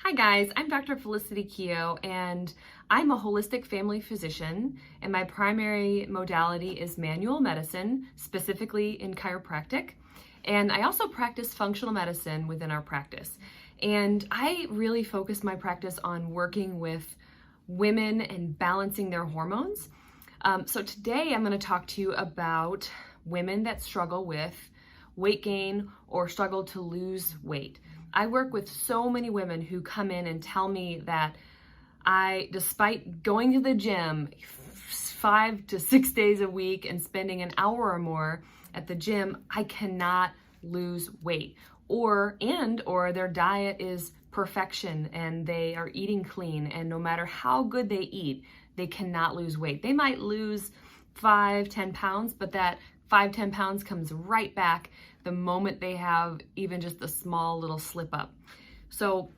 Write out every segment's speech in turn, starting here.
Hi guys, I'm Dr. Felicity Keogh and I'm a holistic family physician and my primary modality is manual medicine, specifically in chiropractic. And I also practice functional medicine within our practice. And I really focus my practice on working with women and balancing their hormones. So today I'm going to talk to you about women that struggle with weight gain or struggle to lose weight. I work with so many women who come in and tell me that despite going to the gym 5 to 6 days a week and spending an hour or more at the gym, I cannot lose weight. Or their diet is perfection and they are eating clean, and no matter how good they eat, they cannot lose weight. They might lose 5-10 pounds, but that 5-10 pounds comes right back the moment they have even just a small little slip up. So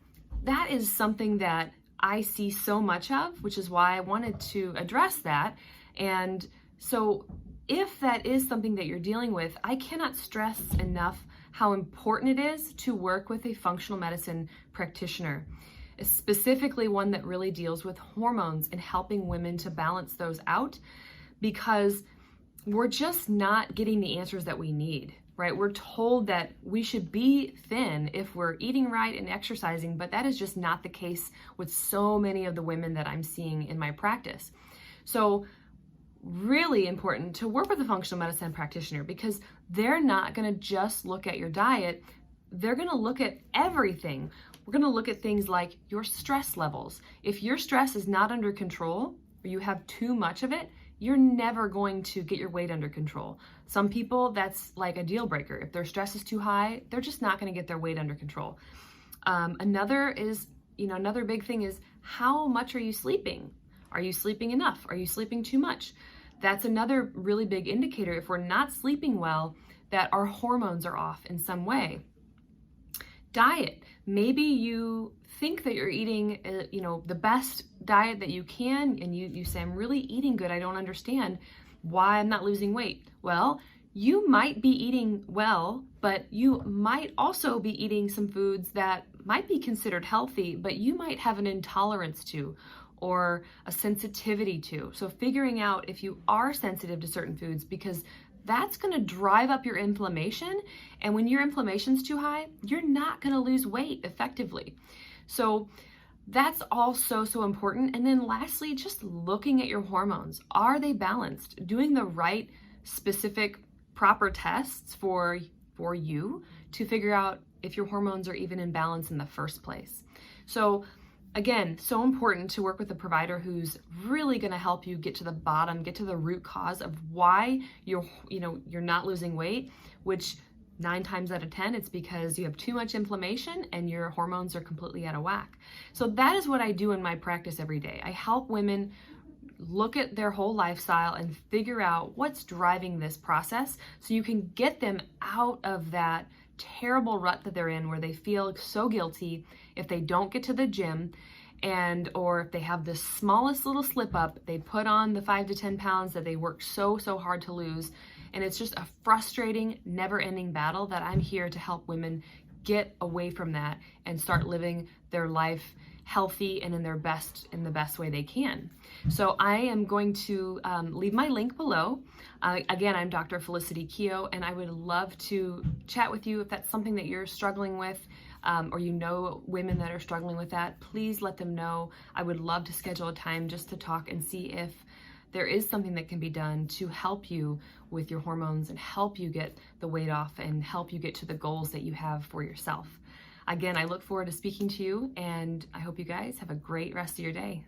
that is something that I see so much of, which is why I wanted to address that. And so if that is something that you're dealing with, I cannot stress enough how important it is to work with a functional medicine practitioner, specifically one that really deals with hormones and helping women to balance those out, because we're just not getting the answers that we need, right? We're told that we should be thin if we're eating right and exercising, but that is just not the case with so many of the women that I'm seeing in my practice. So really important to work with a functional medicine practitioner, because they're not going to just look at your diet. They're going to look at everything. We're going to look at things like your stress levels. If your stress is not under control or you have too much of it, you're never going to get your weight under control. Some people, that's like a deal breaker. If their stress is too high, they're just not going to get their weight under control. Another big thing is, how much are you sleeping? Are you sleeping enough? Are you sleeping too much? That's another really big indicator, if we're not sleeping well, that our hormones are off in some way. Diet. Maybe you think that you're eating, the best diet that you can, and you say, I'm really eating good. I don't understand why I'm not losing weight. Well, you might be eating well, but you might also be eating some foods that might be considered healthy, but you might have an intolerance to or a sensitivity to. So figuring out if you are sensitive to certain foods, because that's going to drive up your inflammation. And when your inflammation's too high, you're not going to lose weight effectively. So that's also so important. And then lastly, just looking at your hormones. Are they balanced? Doing the right, specific, proper tests for you to figure out if your hormones are even in balance in the first place. So again, so important to work with a provider who's really going to help you get to the bottom, get to the root cause of why you're not losing weight, which 9 times out of 10, it's because you have too much inflammation and your hormones are completely out of whack. So that is what I do in my practice every day. I help women look at their whole lifestyle and figure out what's driving this process so you can get them out of that terrible rut that they're in, where they feel so guilty if they don't get to the gym, or if they have the smallest little slip up, they put on the 5 to 10 pounds that they worked so hard to lose. And it's just a frustrating, never-ending battle that I'm here to help women get away from that and start living their life healthy and in the best way they can. So I am going to leave my link below. Again, I'm Dr. Felicity Keogh, and I would love to chat with you if that's something that you're struggling with, or you know women that are struggling with that. Please let them know. I would love to schedule a time just to talk and see if there is something that can be done to help you with your hormones and help you get the weight off and help you get to the goals that you have for yourself. Again, I look forward to speaking to you, and I hope you guys have a great rest of your day.